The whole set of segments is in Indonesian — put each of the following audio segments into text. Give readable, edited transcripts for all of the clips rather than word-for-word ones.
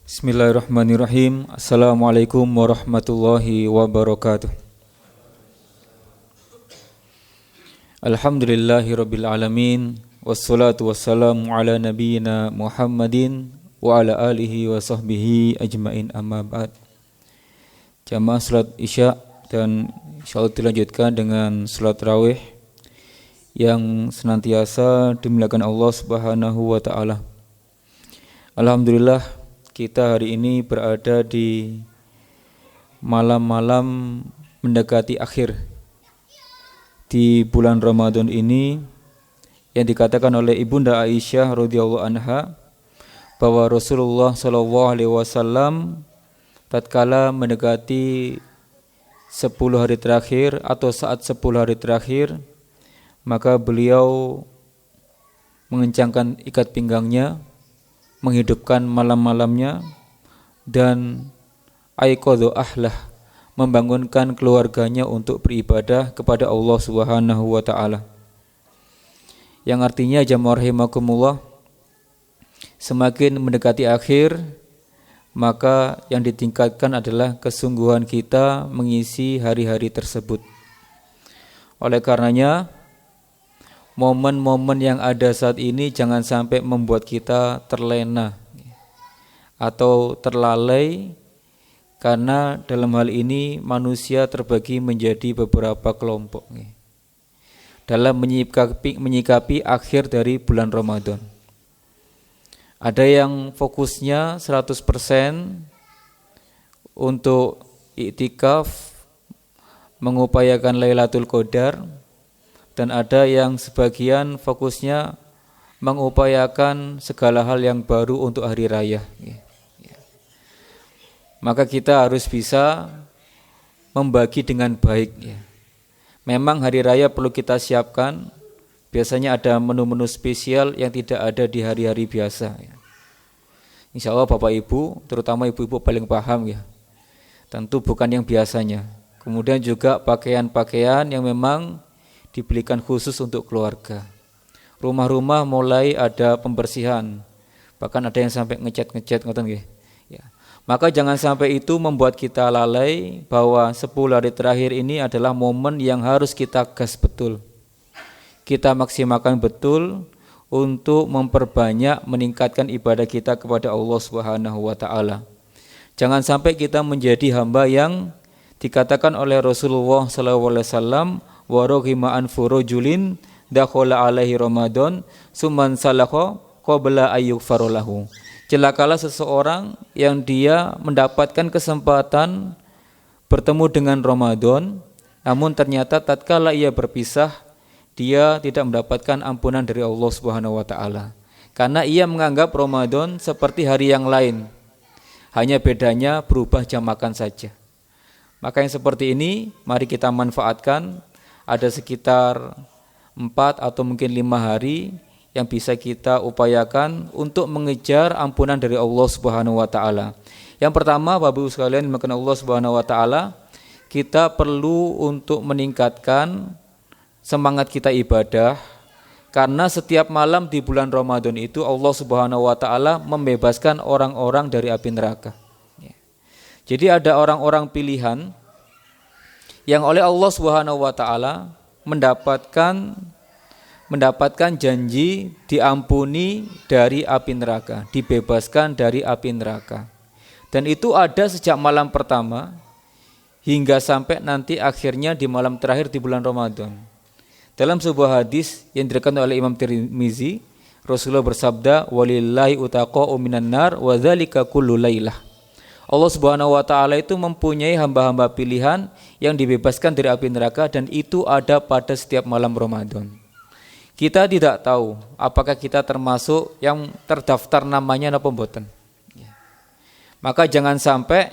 Bismillahirrahmanirrahim. Assalamualaikum warahmatullahi wabarakatuh. Alhamdulillahirabbil alamin wassalatu wassalamu ala nabiyyina Muhammadin wa ala alihi wa sahbihi ajmain, amma ba'd. Jamaah salat Isya dan insyaallah dilanjutkan dengan salat tarawih yang senantiasa dimuliakan Allah Subhanahu wa taala. Alhamdulillah, kita hari ini berada di malam-malam mendekati akhir di bulan Ramadan ini, yang dikatakan oleh Ibunda Aisyah radhiyallahu anha bahwa Rasulullah sallallahu alaihi wasallam tatkala mendekati 10 hari terakhir atau saat 10 hari terakhir, maka beliau mengencangkan ikat pinggangnya, menghidupkan malam-malamnya, dan aiqadha ahlah, membangunkan keluarganya untuk beribadah kepada Allah Subhanahu wa taala. Yang artinya, jamaah rahimakumullah, semakin mendekati akhir, maka yang ditingkatkan adalah kesungguhan kita mengisi hari-hari tersebut. Oleh karenanya, momen-momen yang ada saat ini jangan sampai membuat kita terlena atau terlalai, karena dalam hal ini manusia terbagi menjadi beberapa kelompok dalam menyikapi akhir dari bulan Ramadan. Ada yang fokusnya 100% untuk iktikaf, mengupayakan Lailatul Qadar, dan ada yang sebagian fokusnya mengupayakan segala hal yang baru untuk hari raya. Maka kita harus bisa membagi dengan baik. Memang hari raya perlu kita siapkan. Biasanya ada menu-menu spesial yang tidak ada di hari-hari biasa. Insya Allah Bapak Ibu, terutama ibu-ibu paling paham ya. Tentu bukan yang biasanya. Kemudian juga pakaian-pakaian yang memang dibelikan khusus untuk keluarga. Rumah-rumah mulai ada pembersihan, bahkan ada yang sampai ngecat ngoten nggih. Ya. Maka jangan sampai itu membuat kita lalai bahwa 10 hari terakhir ini adalah momen yang harus kita gas betul. Kita maksimalkan betul untuk memperbanyak, meningkatkan ibadah kita kepada Allah Subhanahu wa taala. Jangan sampai kita menjadi hamba yang dikatakan oleh Rasulullah sallallahu alaihi wasallam, wa raghima an furujulin dakhala alaihi Ramadan summan salakha qabla ayyughfar lahu. Celakalah seseorang yang dia mendapatkan kesempatan bertemu dengan Ramadan, namun ternyata tatkala ia berpisah, dia tidak mendapatkan ampunan dari Allah Subhanahu wa taala. Karena ia menganggap Ramadan seperti hari yang lain. Hanya bedanya berubah jam makan saja. Maka yang seperti ini mari kita manfaatkan. Ada sekitar 4 atau mungkin 5 hari yang bisa kita upayakan untuk mengejar ampunan dari Allah Subhanahu wa taala. Yang pertama, Bapak Ibu sekalian dimuliakan Allah Subhanahu wa taala, kita perlu untuk meningkatkan semangat kita ibadah, karena setiap malam di bulan Ramadan itu Allah Subhanahu wa taala membebaskan orang-orang dari api neraka. Jadi ada orang-orang pilihan yang oleh Allah Subhanahu wa taala mendapatkan janji diampuni dari api neraka, dibebaskan dari api neraka. Dan itu ada sejak malam pertama hingga sampai nanti akhirnya di malam terakhir di bulan Ramadan. Dalam sebuah hadis yang diriwayatkan oleh Imam Tirmizi, Rasulullah bersabda, walillahi utaqa'u minan nar wa dzalika kullu lailah. Allah Subhanahu wa taala itu mempunyai hamba-hamba pilihan yang dibebaskan dari api neraka, dan itu ada pada setiap malam Ramadan. Kita tidak tahu apakah kita termasuk yang terdaftar namanya atau mboten. Maka jangan sampai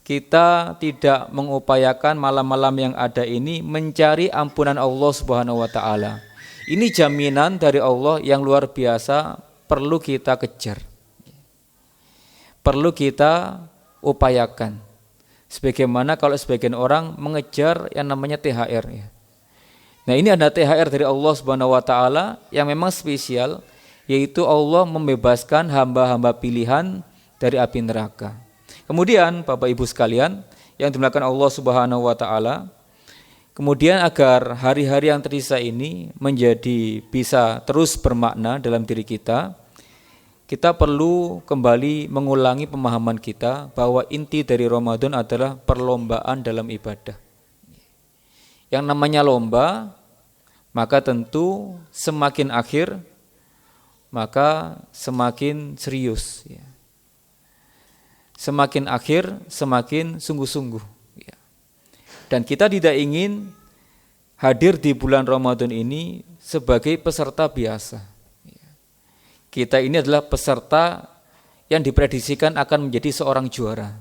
kita tidak mengupayakan malam-malam yang ada ini mencari ampunan Allah Subhanahu wa taala. Ini jaminan dari Allah yang luar biasa, perlu kita kejar. Perlu kita upayakan. Sebagaimana kalau sebagian orang mengejar yang namanya THR ya. Nah, ini ada THR dari Allah Subhanahu wa taala yang memang spesial, yaitu Allah membebaskan hamba-hamba pilihan dari api neraka. Kemudian Bapak Ibu sekalian yang dimuliakan Allah Subhanahu wa taala, kemudian agar hari-hari yang tersisa ini menjadi bisa terus bermakna dalam diri kita, kita perlu kembali mengulangi pemahaman kita bahwa inti dari Ramadan adalah perlombaan dalam ibadah. Yang namanya lomba, maka tentu semakin akhir, maka semakin serius. Semakin akhir, semakin sungguh-sungguh. Dan kita tidak ingin hadir di bulan Ramadan ini sebagai peserta biasa. Kita ini adalah peserta yang diprediksikan akan menjadi seorang juara.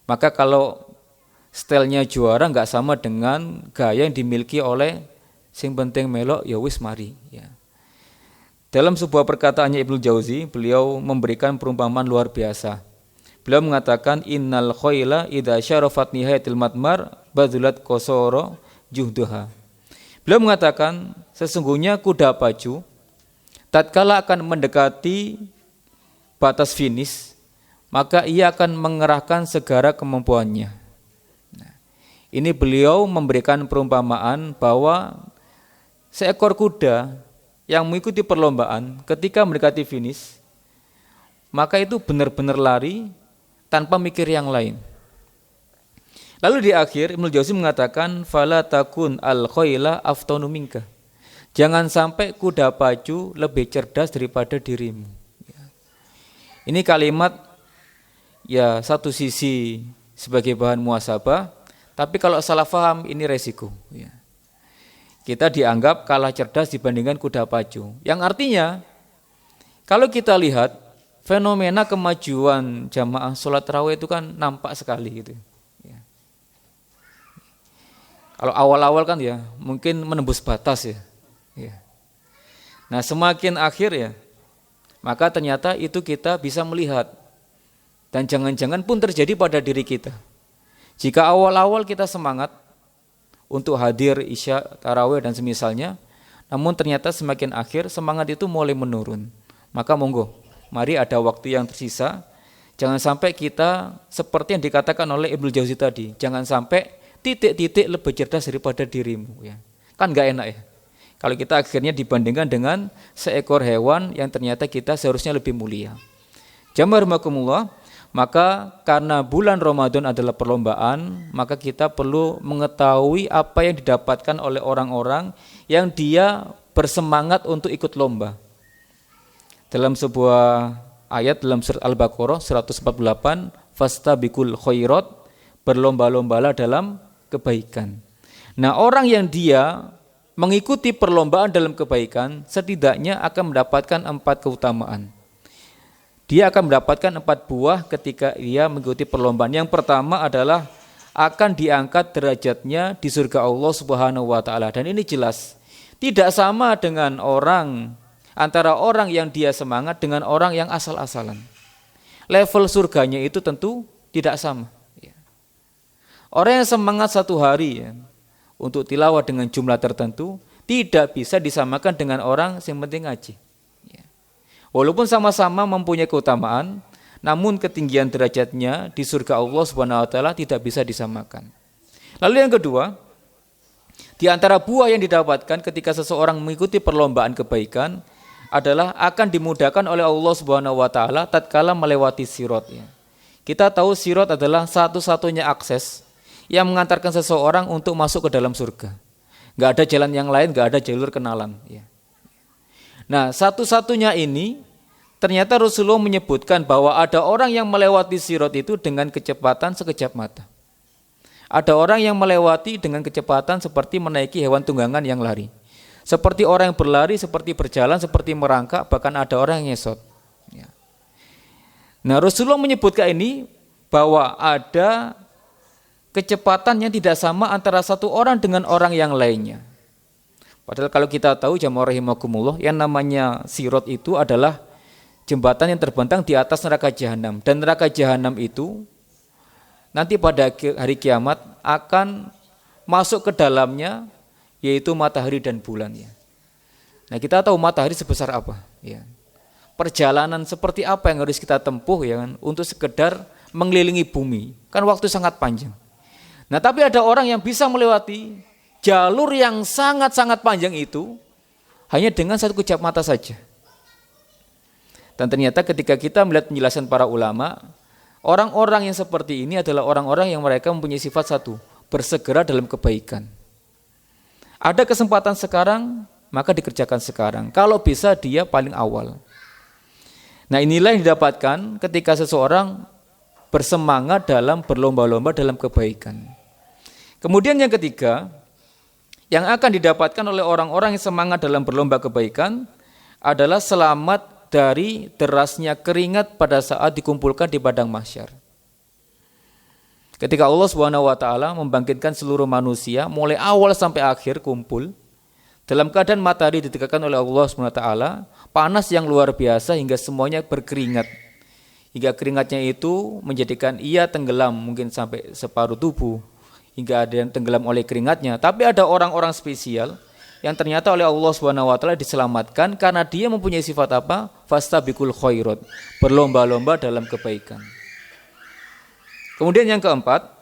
Maka kalau stylenya juara nggak sama dengan gaya yang dimiliki oleh sing penting melok ya wis mari. Dalam sebuah perkataannya Ibnu Jauzi, beliau memberikan perumpamaan luar biasa. Beliau mengatakan innal khayla idza syarafat nihayatil matmar badzulat qasara juhdaha. Beliau mengatakan sesungguhnya kuda pacu tatkala akan mendekati batas finish, maka ia akan mengerahkan segala kemampuannya. Ini beliau memberikan perumpamaan bahwa seekor kuda yang mengikuti perlombaan ketika mendekati finish, maka itu benar-benar lari tanpa mikir yang lain. Lalu di akhir Ibnu Jauzi mengatakan fala takun al khayla aftanu minka. Jangan sampai kuda pacu lebih cerdas daripada dirimu. Ini kalimat ya satu sisi sebagai bahan muhasabah, tapi kalau salah paham ini resiko. Kita dianggap kalah cerdas dibandingkan kuda pacu. Yang artinya kalau kita lihat fenomena kemajuan jamaah sholat tarawih itu kan nampak sekali gitu. Kalau awal-awal kan ya mungkin menembus batas ya. Nah semakin akhir ya, maka ternyata itu kita bisa melihat dan jangan-jangan pun terjadi pada diri kita. Jika awal-awal kita semangat untuk hadir isya, tarawih dan semisalnya, namun ternyata semakin akhir semangat itu mulai menurun. Maka monggo, mari ada waktu yang tersisa, jangan sampai kita seperti yang dikatakan oleh Ibnu Jauzi tadi, jangan sampai titik-titik lebih cerdas daripada dirimu. Kan gak enak ya, kalau kita akhirnya dibandingkan dengan seekor hewan yang ternyata kita seharusnya lebih mulia. Jamaah rahimakumullah, maka karena bulan Ramadan adalah perlombaan, maka kita perlu mengetahui apa yang didapatkan oleh orang-orang yang dia bersemangat untuk ikut lomba. Dalam sebuah ayat dalam surat Al-Baqarah 148, fastabiqul khairat, berlomba-lombalah dalam kebaikan. Nah, orang yang dia mengikuti perlombaan dalam kebaikan setidaknya akan mendapatkan 4 keutamaan. Dia akan mendapatkan 4 buah ketika ia mengikuti perlombaan. Yang pertama adalah akan diangkat derajatnya di surga Allah Subhanahu wa taala. Dan ini jelas tidak sama dengan antara orang yang dia semangat dengan orang yang asal-asalan. Level surganya itu tentu tidak sama. Orang yang semangat satu hari untuk tilawah dengan jumlah tertentu tidak bisa disamakan dengan orang yang penting ngaji. Walaupun sama-sama mempunyai keutamaan, namun ketinggian derajatnya di surga Allah Subhanahu wa taala tidak bisa disamakan. Lalu yang kedua, di antara buah yang didapatkan ketika seseorang mengikuti perlombaan kebaikan adalah akan dimudahkan oleh Allah Subhanahu wa taala tatkala melewati sirat. Kita tahu sirat adalah satu-satunya akses yang mengantarkan seseorang untuk masuk ke dalam surga. Enggak ada jalan yang lain, enggak ada jalur kenalan. Nah, satu-satunya ini ternyata Rasulullah menyebutkan bahwa ada orang yang melewati sirat itu dengan kecepatan sekejap mata. Ada orang yang melewati dengan kecepatan seperti menaiki hewan tunggangan yang lari. Seperti orang yang berlari, seperti berjalan, seperti merangkak, bahkan ada orang yang ngesot. Nah, Rasulullah menyebutkan ini bahwa ada kecepatan yang tidak sama antara satu orang dengan orang yang lainnya. Padahal kalau kita tahu jamaah rahimakumullah, yang namanya sirat itu adalah jembatan yang terbentang di atas neraka jahanam. Dan neraka jahanam itu nanti pada hari kiamat akan masuk ke dalamnya yaitu matahari dan bulan. Nah, kita tahu matahari sebesar apa? perjalanan seperti apa yang harus kita tempuh ya kan untuk sekedar mengelilingi bumi. Kan waktu sangat panjang. Nah, tapi ada orang yang bisa melewati jalur yang sangat-sangat panjang itu hanya dengan satu kejap mata saja. Dan ternyata ketika kita melihat penjelasan para ulama, orang-orang yang seperti ini adalah orang-orang yang mereka mempunyai sifat satu, bersegera dalam kebaikan. Ada kesempatan sekarang, maka dikerjakan sekarang. Kalau bisa dia paling awal. Nah, inilah yang didapatkan ketika seseorang bersemangat dalam berlomba-lomba dalam kebaikan. Kemudian yang ketiga, yang akan didapatkan oleh orang-orang yang semangat dalam berlomba kebaikan adalah selamat dari derasnya keringat pada saat dikumpulkan di padang mahsyar. Ketika Allah SWT membangkitkan seluruh manusia mulai awal sampai akhir kumpul dalam keadaan matahari ditegakkan oleh Allah SWT, panas yang luar biasa hingga semuanya berkeringat. Hingga keringatnya itu menjadikan ia tenggelam mungkin sampai separuh tubuh. Hingga ada yang tenggelam oleh keringatnya. Tapi ada orang-orang spesial yang ternyata oleh Allah SWT diselamatkan karena dia mempunyai sifat apa? Fastabiqul khairat, berlomba-lomba dalam kebaikan. Kemudian yang keempat,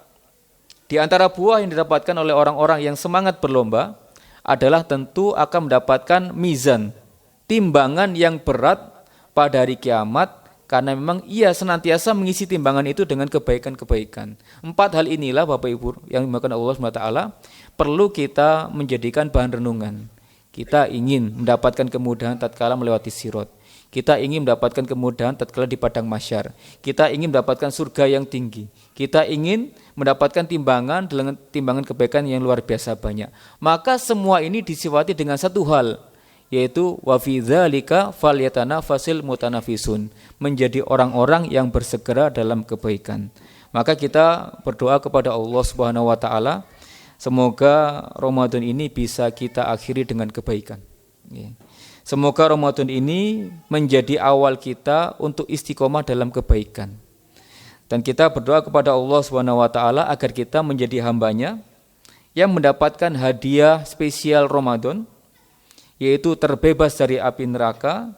di antara buah yang didapatkan oleh orang-orang yang semangat berlomba adalah tentu akan mendapatkan mizan, timbangan yang berat pada hari kiamat, karena memang ia senantiasa mengisi timbangan itu dengan kebaikan-kebaikan. 4 hal inilah Bapak Ibu yang dimaksud Allah SWT perlu kita menjadikan bahan renungan. Kita ingin mendapatkan kemudahan tatkala melewati sirat. Kita ingin mendapatkan kemudahan tatkala di padang mahsyar. Kita ingin mendapatkan surga yang tinggi. Kita ingin mendapatkan timbangan dengan timbangan kebaikan yang luar biasa banyak. Maka semua ini disifati dengan satu hal, yaitu wa fi dzalika falyatanafasil mutanafisun, menjadi orang-orang yang bersegera dalam kebaikan. Maka kita berdoa kepada Allah Subhanahu wa taala, semoga Ramadan ini bisa kita akhiri dengan kebaikan. Semoga Ramadan ini menjadi awal kita untuk istiqomah dalam kebaikan. Dan kita berdoa kepada Allah Subhanahu wa taala agar kita menjadi hambanya yang mendapatkan hadiah spesial Ramadan, yaitu terbebas dari api neraka,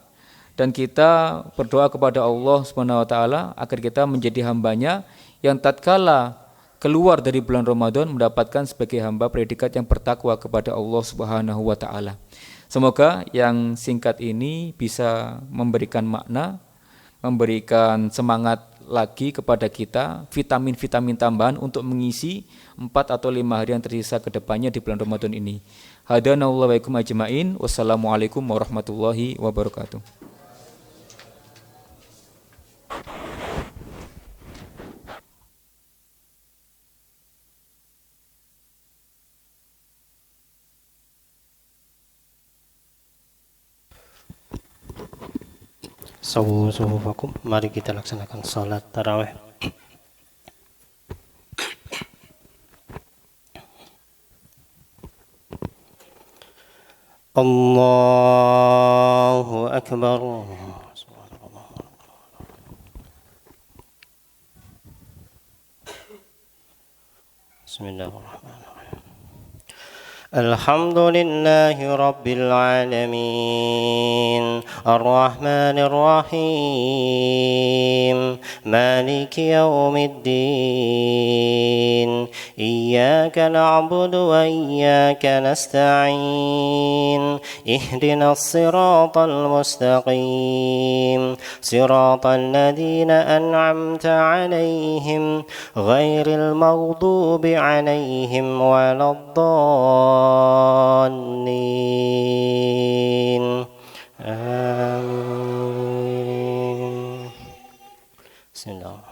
dan kita berdoa kepada Allah Subhanahu wa taala agar kita menjadi hambanya yang tatkala keluar dari bulan Ramadan mendapatkan sebagai hamba predikat yang bertakwa kepada Allah Subhanahu wa taala. Semoga yang singkat ini bisa memberikan makna, memberikan semangat lagi kepada kita, vitamin-vitamin tambahan untuk mengisi 4 atau 5 hari yang tersisa ke depannya di bulan Ramadan ini. Hadanallahu wa ikum ajma'in. Wassalamualaikum warahmatullahi wabarakatuh. Suhufakum, mari kita laksanakan salat tarawih. Allahu Akbar. Bismillahirrahmanirrahim. Alhamdulillahi Rabbil Alamin, Ar-Rahmanir Rahim, Maliki Yawmiddin, Iyyaka na'budu wa iyyaka nasta'in, Ihdinas siratal mustaqim, Siratal ladzina an'amta 'alaihim, ghairil maghdubi 'alaihim waladdallin. Amin. Bismillah.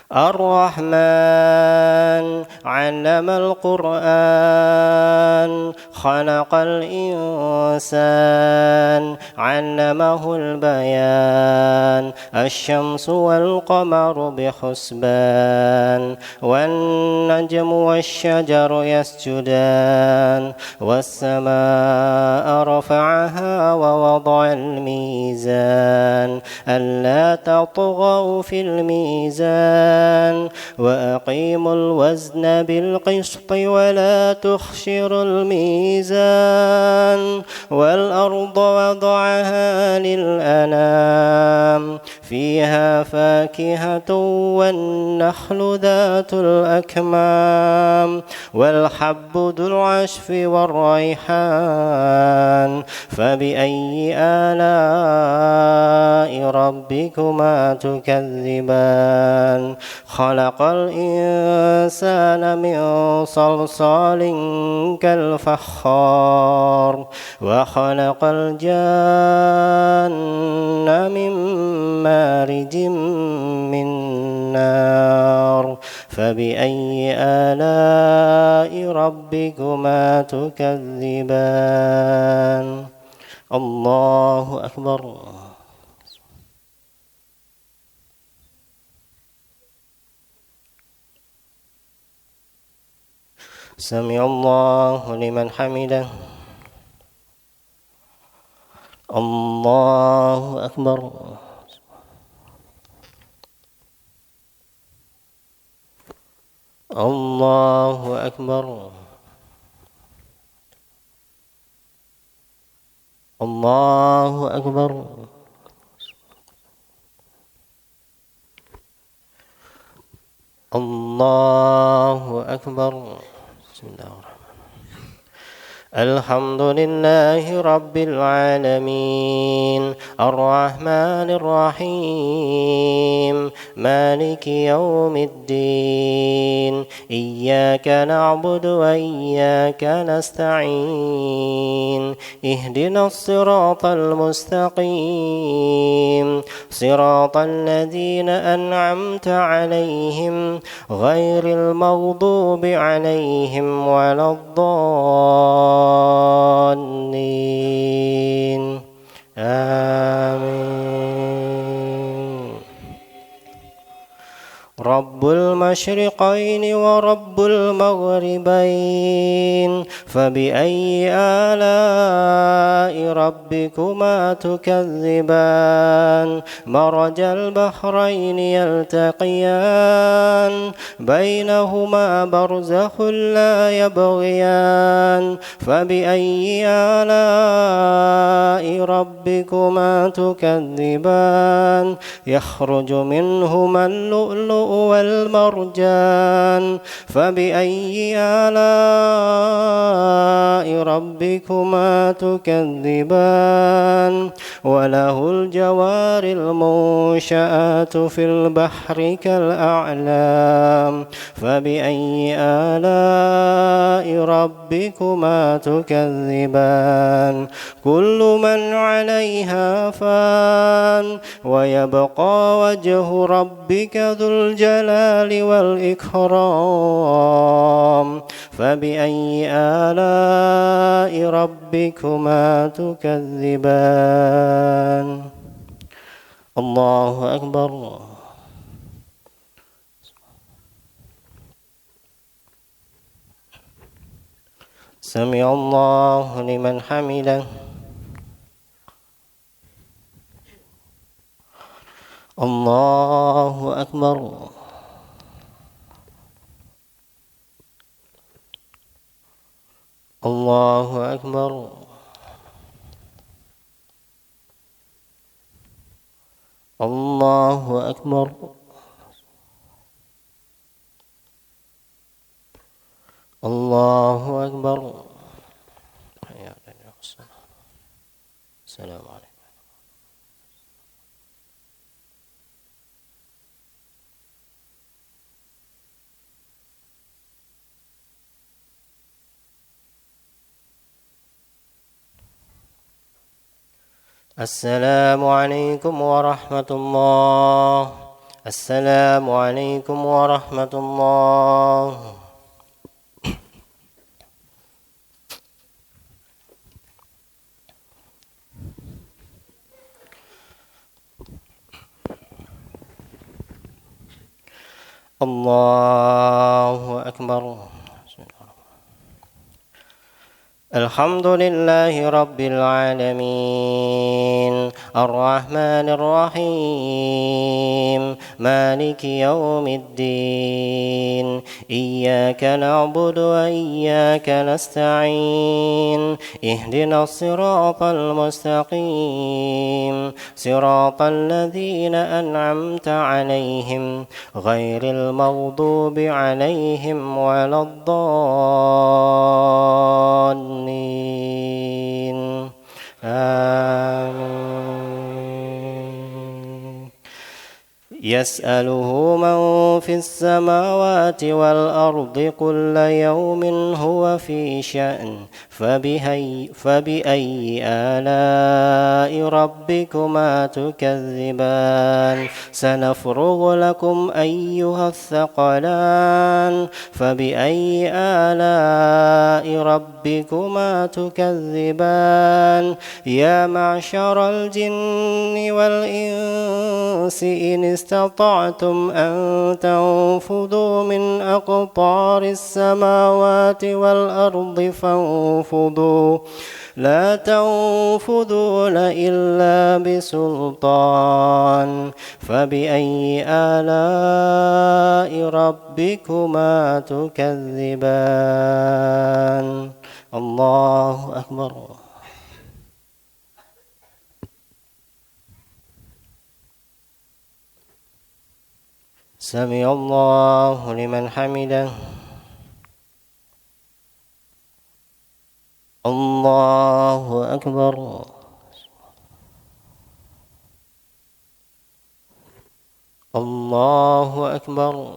Ar-Rahman 'allamal Qur'an, khalaqal insan, 'allamahul bayan, asy-syamsu wal qamaru bihusban, wan najmu wasy-syajaru yasjudan, was-samaa'a rafa'aha wa wada'al mizan, alla tatghaw fil mizan, الميزان وأقيموا الوزن بالقسط ولا تخسروا الميزان والأرض وضعها للأنام فيها فاكهة والنخل ذات الأكمام والحب ذو العشف والريحان فبأي آلاء ربكما تكذبان خلق الإنسان من صلصال كالفخار وخلق الجان من مارج من نار فبأي آلاء ربكما تكذبان الله أكبر سمع الله لمن حمده الله أكبر الله أكبر الله أكبر الله أكبر بسم الله الرحمن الحمد لله رب العالمين الرحمن الرحيم مالك يوم الدين إياك نعبد وإياك نستعين اهدنا الصراط المستقيم صراط الذين أنعمت عليهم غير المغضوب عليهم ولا الضالين آمين رب المشرقين ورب المغربين فبأي آلاء ربكما تكذبان مرج البحرين يلتقيان بينهما برزخ لا يبغيان فبأي آلاء ربكما تكذبان يخرج منهما اللؤلؤ والمرجان فبأي آلاء ربكما تكذبان وله الجوار المنشآت في البحر كالأعلام فبأي آلاء ربكما تكذبان كل من عليها فان ويبقى وجه ربك ذو الجلال والإكرام فبأي آلاء ربكما تكذبان الله أكبر سمع الله لمن حمده الله أكبر الله أكبر الله أكبر الله أكبر السلام عليكم السلام عليكم ورحمة الله السلام عليكم ورحمة الله الله أكبر الحمد لله رب العالمين الرحمن الرحيم مالك يوم الدين إياك نعبد وإياك نستعين اهدنا الصراط المستقيم صراط الذين أنعمت عليهم غير المغضوب عليهم ولا الضالين آمين. يسأله من في السماوات والأرض كل يوم هو في شأن فبأي آلاء ربكما تكذبان سنفرغ لكم أيها الثقلان فبأي آلاء ربكما تكذبان يا معشر الجن والإنس إن استطعتم أن تنفذوا من أقطار السماوات والأرض فانفذوا لا تنفذون إلا بسلطان فبأي آلاء ربكما تكذبان الله أكبر. سمع الله لمن حمده. الله أكبر. الله أكبر.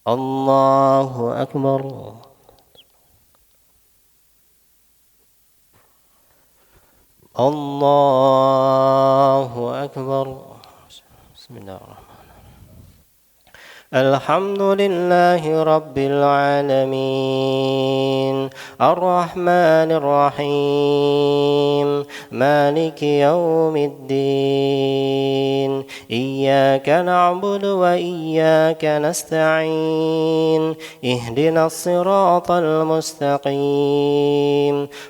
الله أكبر. الله أكبر. بسم الله الرحمن الرحيم. الحمد لله رب العالمين الرحمن الرحيم مالك يوم الدين إياك نعبد وإياك نستعين اهدنا الصراط المستقيم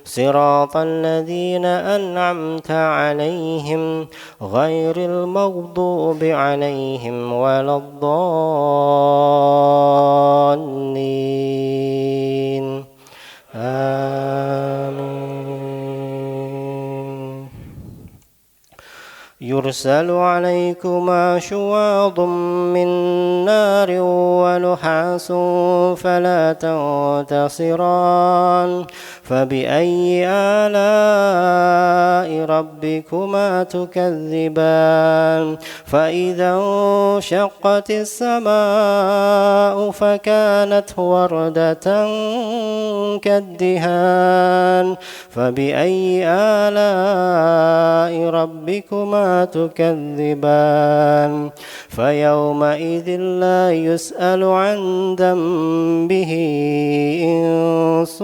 صراط الذين أنعمت عليهم غير المغضوب عليهم ولا الضالين آمين. يرسل عليكما شواظ من نار ونحاس فلا تنتصران فبأي آلاء ربكما تكذبان فإذا انشقت السماء فكانت وردة كالدهان فبأي آلاء ربكما تكذبان فيومئذ لا يسأل عن ذنبه إنس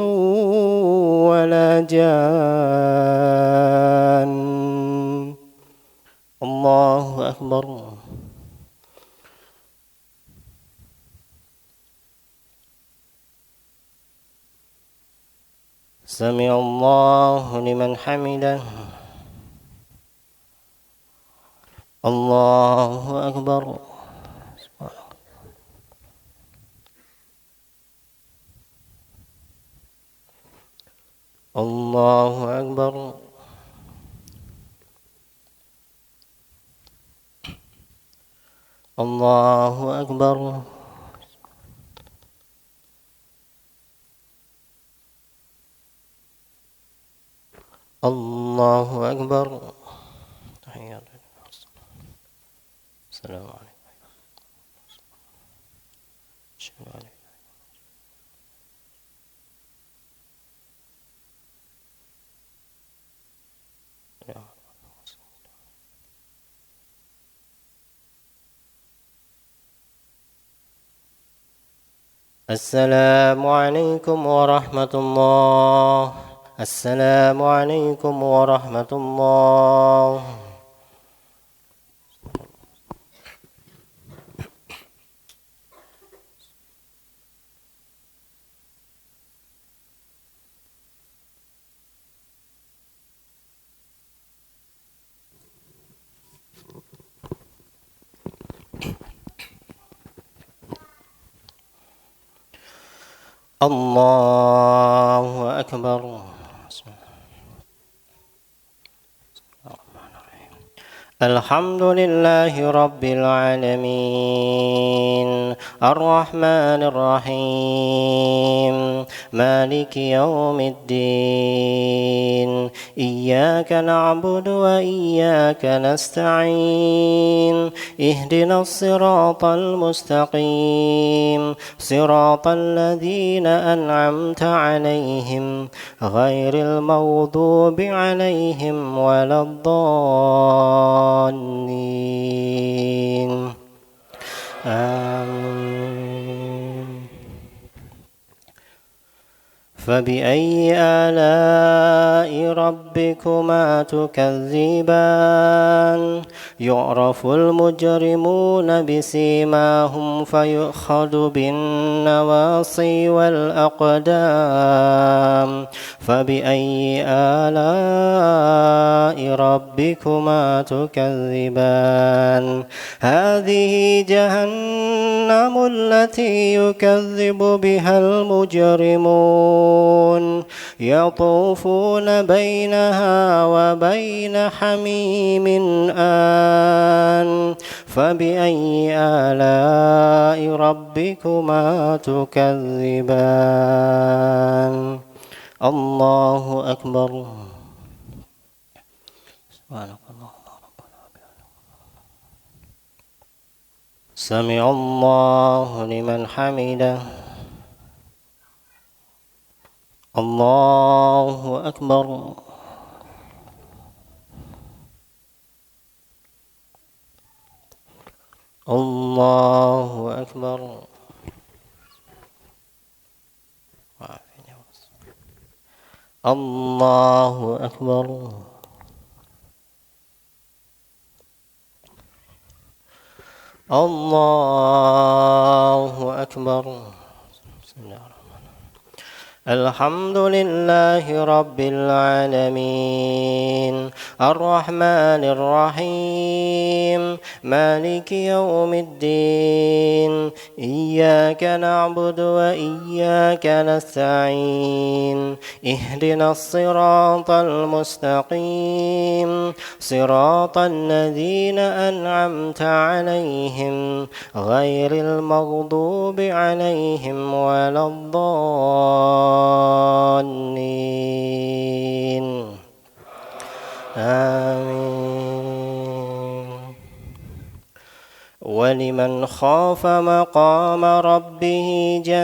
ولا جان. الله أكبر. سمع الله لمن حمده. الله أكبر. الله أكبر. الله أكبر. الله أكبر. السلام عليكم. السلام عليكم ورحمة الله. السلام عليكم ورحمة الله. الله أكبر. الحمد لله رب العالمين الرحمن الرحيم مالك يوم الدين إياك نعبد وإياك نستعين اهدنا الصراط المستقيم صراط الذين أنعمت عليهم غير المغضوب عليهم ولا الضالين. آمين. فبأي آلاء ربكما تكذبان يعرف المجرمون بسيماهم فيؤخذ بالنواصي والأقدام فبأي آلاء ربكما تكذبان هذه جهنم التي يكذب بها المجرمون يطوفون بينها وبين حميم آن فبأي آلاء ربكما تكذبان الله أكبر. سبحانك اللهم ربنا سمع الله لمن حمده. الله أكبر. الله أكبر. الله أكبر. الله أكبر. بسم الله الرحمن الحمد لله رب العالمين الرحمن الرحيم مالك يوم الدين إياك نعبد وإياك نستعين اهدنا الصراط المستقيم صراط الذين أنعمت عليهم غير المغضوب عليهم ولا الضالين. آمين. ولمن خاف مقام ربه جنتان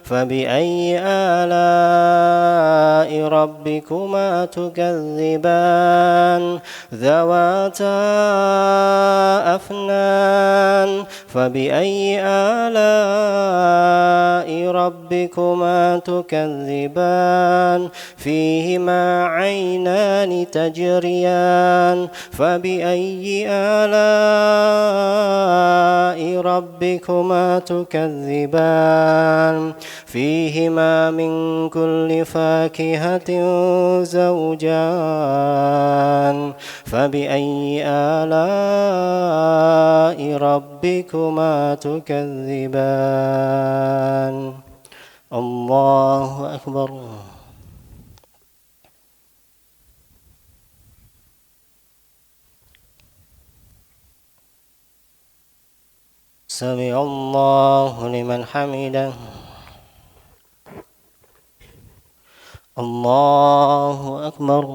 فبأي آلاء ربكما تكذبان ذواتا أفنان فبأي آلاء ربكما تكذبان فيهما عينان تجريان فبأي آلاء ربكما تكذبان فيهما من كل فاكهة زوجان فبأي آلاء ربكما تكذبان الله أكبر. سمع الله لمن حمده. الله أكبر.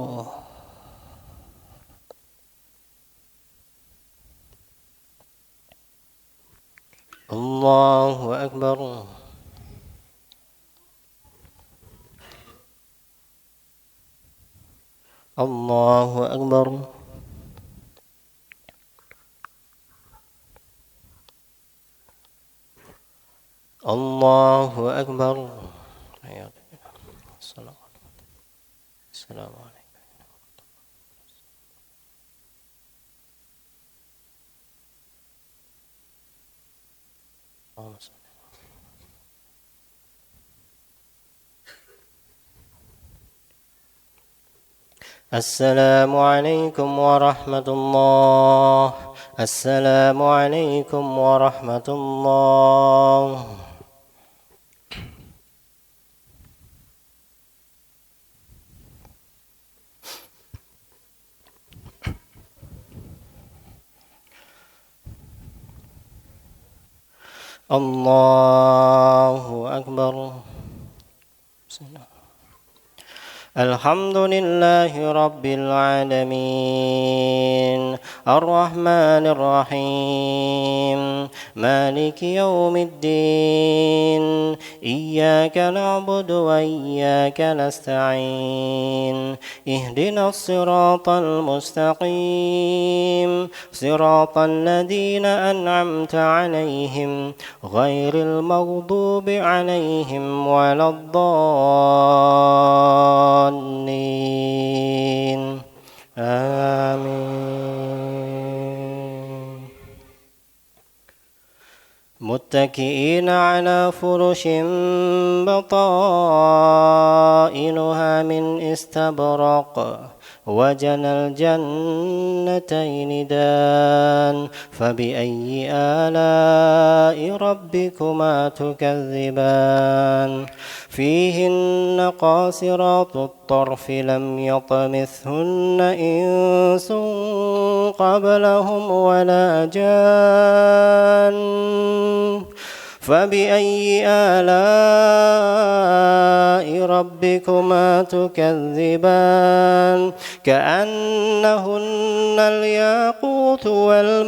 الله أكبر. الله أكبر. الله أكبر. السلام عليكم. السلام عليكم ورحمة الله. السلام عليكم ورحمة الله. الله أكبر. الحمد لله رب العالمين الرحمن الرحيم مالك يوم الدين إياك نعبد وإياك نستعين اهدنا الصراط المستقيم صراط الذين أنعمت عليهم غير المغضوب عليهم ولا الضالين آمين. متكئين على فرش بطائنها من استبرق وجنى الجنتين دان فبأي آلاء ربكما تكذبان فيهن قاصرات الطرف لم يطمثهن إنس قبلهم ولا جان فبأي آلاء ربكما تكذبان كأنهن الياقوت والمرجان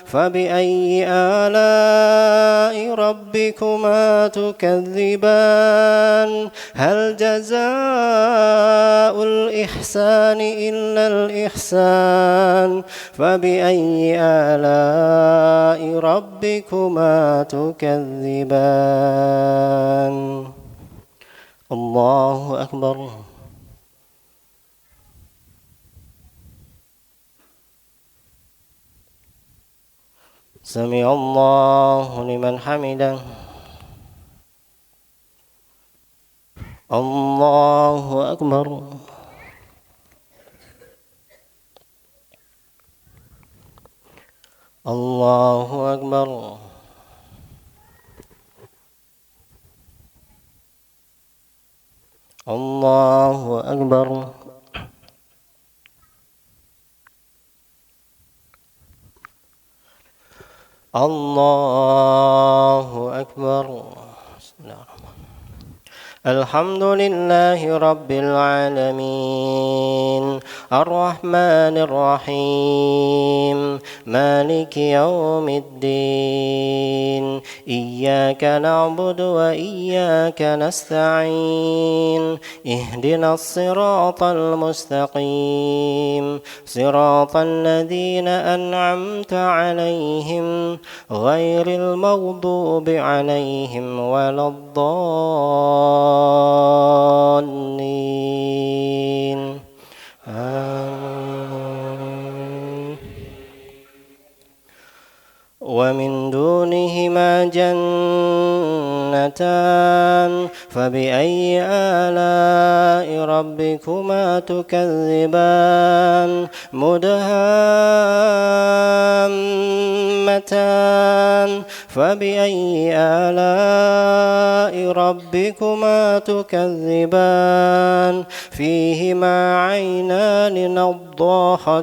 فبأي آلاء ربكما تكذبان هل جزاء الإحسان إلا الإحسان فبأي آلاء ربكما تكذبان. الله أكبر. سمع الله لمن حمده. الله أكبر. الله أكبر. الله أكبر. الله أكبر. الحمد لله رب العالمين الرحمن الرحيم مالك يوم الدين إياك نعبد وإياك نستعين اهدنا الصراط المستقيم صراط الذين أنعمت عليهم غير المغضوب عليهم ولا الضالين آمين. ومن دونهما جنتان فبأي آلاء ربكما تكذبان مدهامتان فبأي آلاء ربكما تكذبان فيهما عينان نضاختان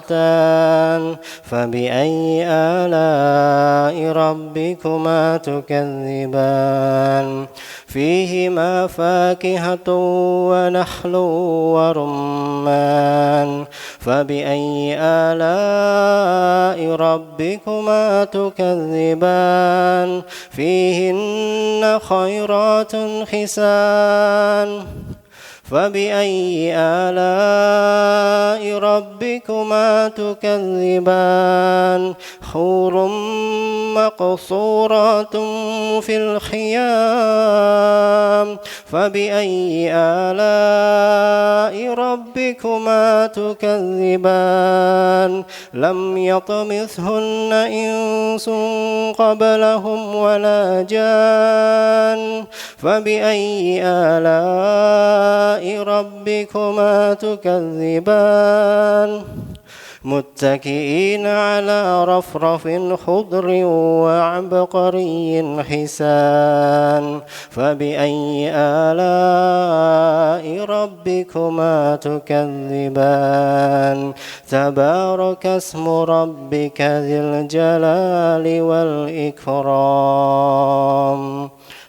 فبأي آلاء ربكما تكذبان فيهما فاكهة ونخل ورمان فبأي آلاء ربكما تكذبان فيهن خيرات حسان فبأي آلاء ربكما تكذبان حور مقصورات في الخيام فبأي آلاء ربكما تكذبان لم يطمثهن إنس قبلهم ولا جان فبأي آلاء ربكما تكذبان متكئين على رفرف خضر وعبقري حسان فبأي آلاء ربكما تكذبان تبارك اسم ربك ذي الجلال والإكرام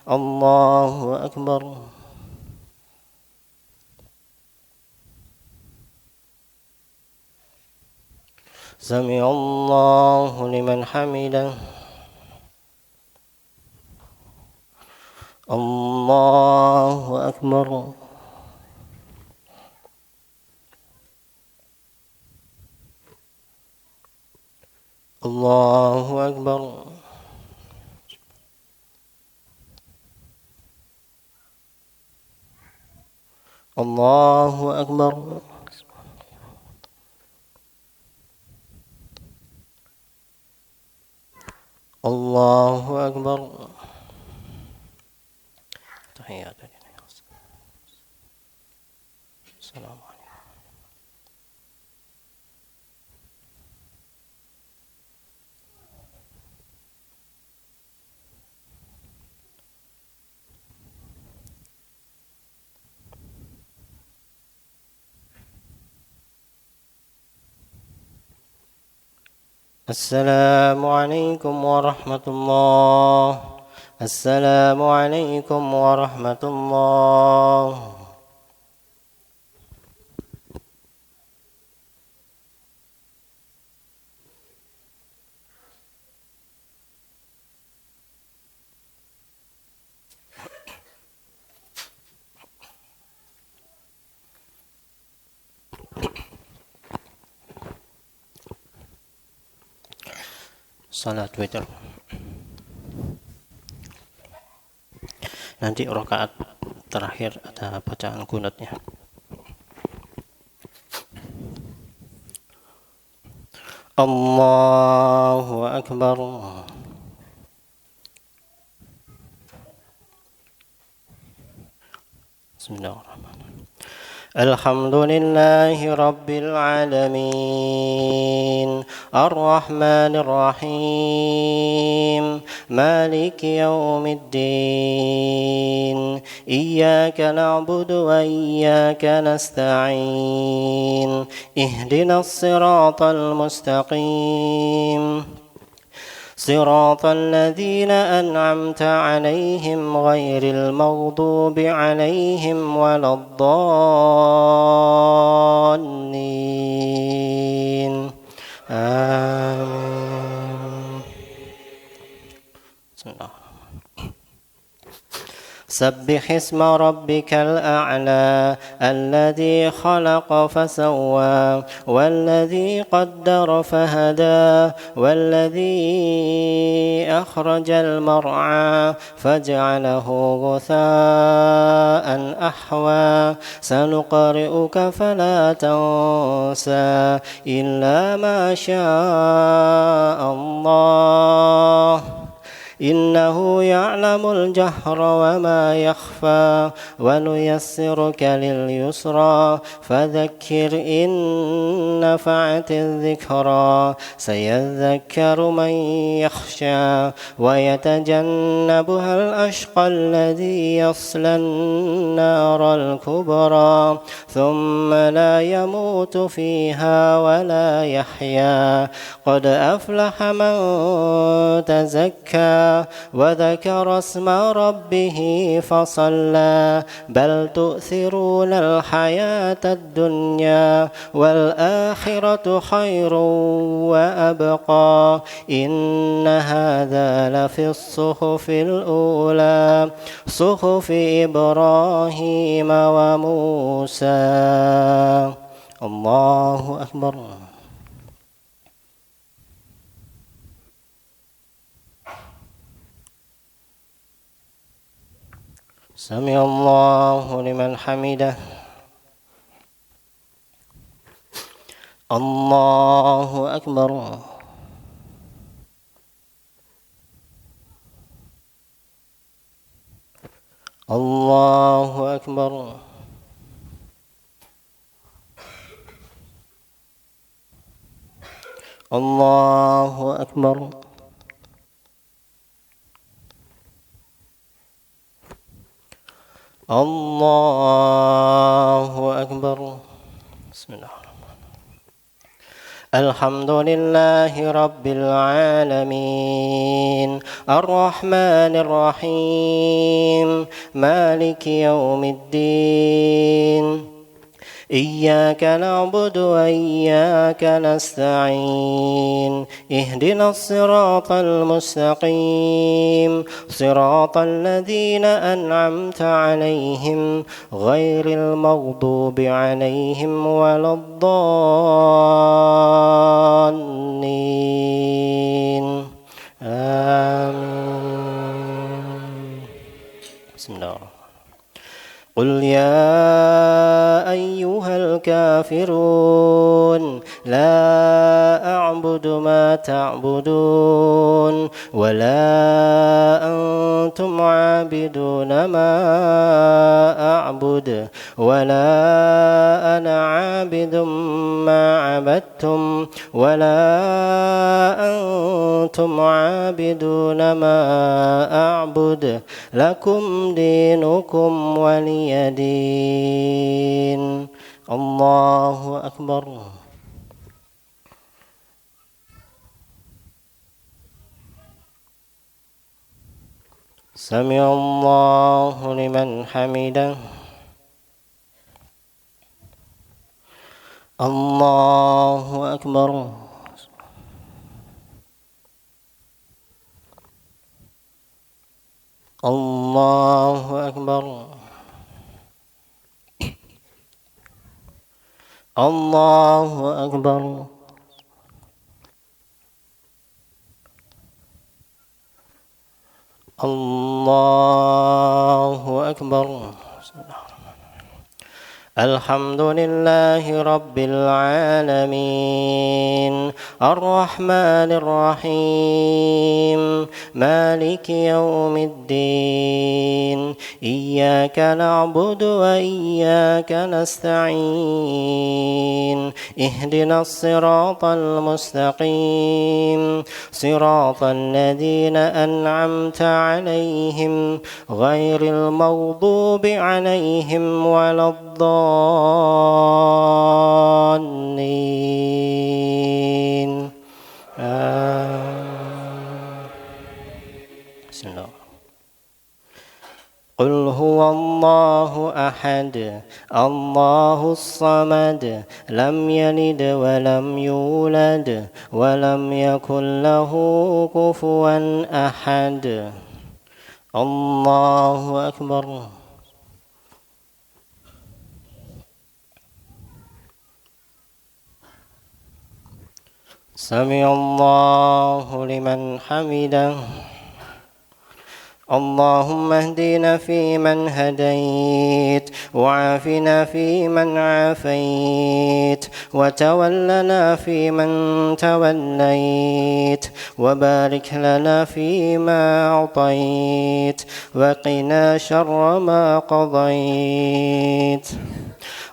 الله أكبر سمع الله لمن حمده الله أكبر الله أكبر الله أكبر الله أكبر تحيات السلام عليكم. السلام عليكم ورحمة الله. السلام عليكم ورحمة الله. Salat witir. Nanti rakaat terakhir ada bacaan qunutnya. Allahu Akbar. Bismillahirrahmanirrahim. الحمد لله رب العالمين الرحمن الرحيم مالك يوم الدين إياك نعبد وإياك نستعين اهدنا الصراط المستقيم صراط الذين أنعمت عليهم غير المغضوب عليهم ولا الضالين آمين. بسم الله. سبح اسم ربك الأعلى الذي خلق فسوى والذي قدر فهدى والذي أخرج المرعى فجعله غثاء أحوى سنقرئك فلا تنسى إلا ما شاء الله إنه يعلم الجهر وما يخفى ونيسرك لليسرى فذكر إن نفعت الذكرى سيذكر من يخشى ويتجنبها الأشقى الذي يصلى النار الكبرى ثم لا يموت فيها ولا يحيا قد أفلح من تزكى وذكر اسم ربه فصلى بل تؤثرون الحياة الدنيا والآخرة خير وأبقى إن هذا لفي الصحف الأولى صحف إبراهيم وموسى. الله أكبر. سمع الله لمن حمده. الله أكبر. الله أكبر. الله أكبر. الله أكبر. بسم الله. الحمد لله رب العالمين الرحمن الرحيم مالك يوم الدين إياك نعبد وإياك نستعين اهدنا الصراط المستقيم صراط الذين أنعمت عليهم غير المغضوب عليهم ولا الضالين آمين. بسم الله. قل يا أيها الكافرون لا أعبد ما تعبدون ولا أنتم عابدون ما أعبد ولا أنا عابد ما عبدتم ولا أنتم عابدون ما أعبد لكم دينكم ولي دين. الله أكبر. سمع الله لمن حمده. الله أكبر. الله أكبر. الله أكبر. الله أكبر. الحمد لله رب العالمين الرحمن الرحيم مالك يوم الدين إياك نعبد وإياك نستعين اهدنا الصراط المستقيم صراط الذين أنعمت عليهم غير المغضوب عليهم ولا الضالين بسم الله. قل هو الله أحد الله الصمد لم يلد ولم يولد ولم يكن له كفوا أحد. الله أكبر. سمع الله لمن حمده. اللهم اهدنا فيمن هديت وعافنا فيمن عافيت وتولنا فيمن توليت وبارك لنا فيما أعطيت وقنا شر ما قضيت.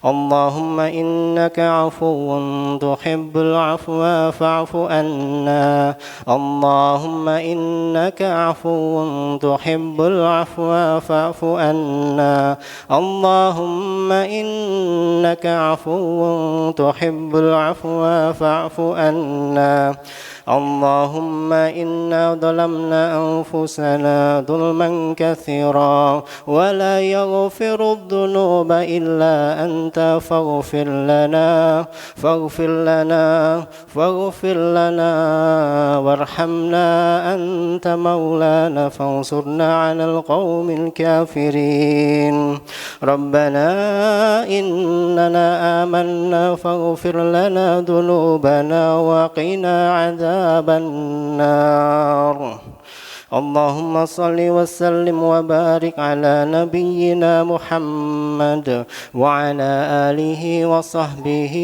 اللهم إنك عفو تحب العفو فاعف عنا. اللهم إنك عفو تحب العفو فاعف عنا. اللهم إنك عفو تحب العفو فاعف عنا. اللهم إنا ظلمنا أنفسنا ظلما كثيرا ولا يغفر الذنوب إلا أنت فاغفر لنا وارحمنا أنت مولانا فانصرنا على القوم الكافرين. ربنا إننا آمنا فاغفر لنا ذنوبنا وقنا عذاب النار. اللهم صل وسلم وبارك على نبينا محمد وعلى آله وصحبه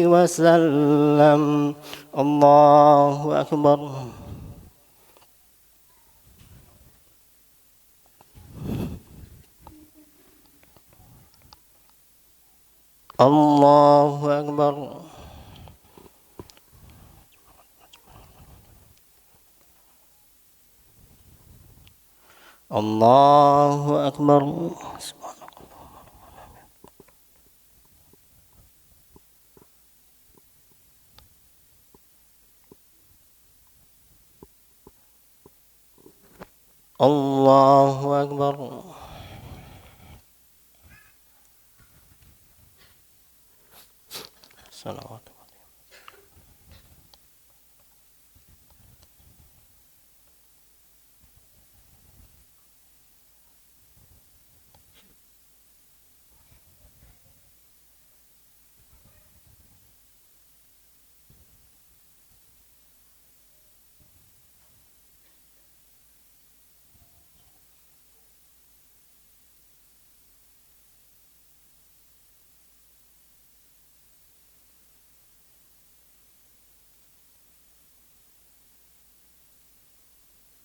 وسلم. الله أكبر. الله أكبر. Allahu Akbar. Allahu Akbar. Salawat.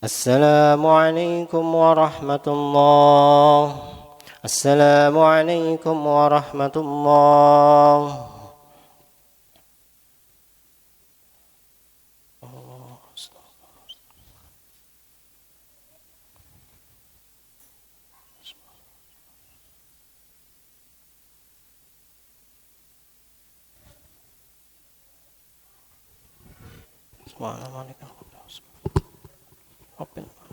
السلام عليكم ورحمة الله. السلام عليكم ورحمة الله. Subhanallah. Open.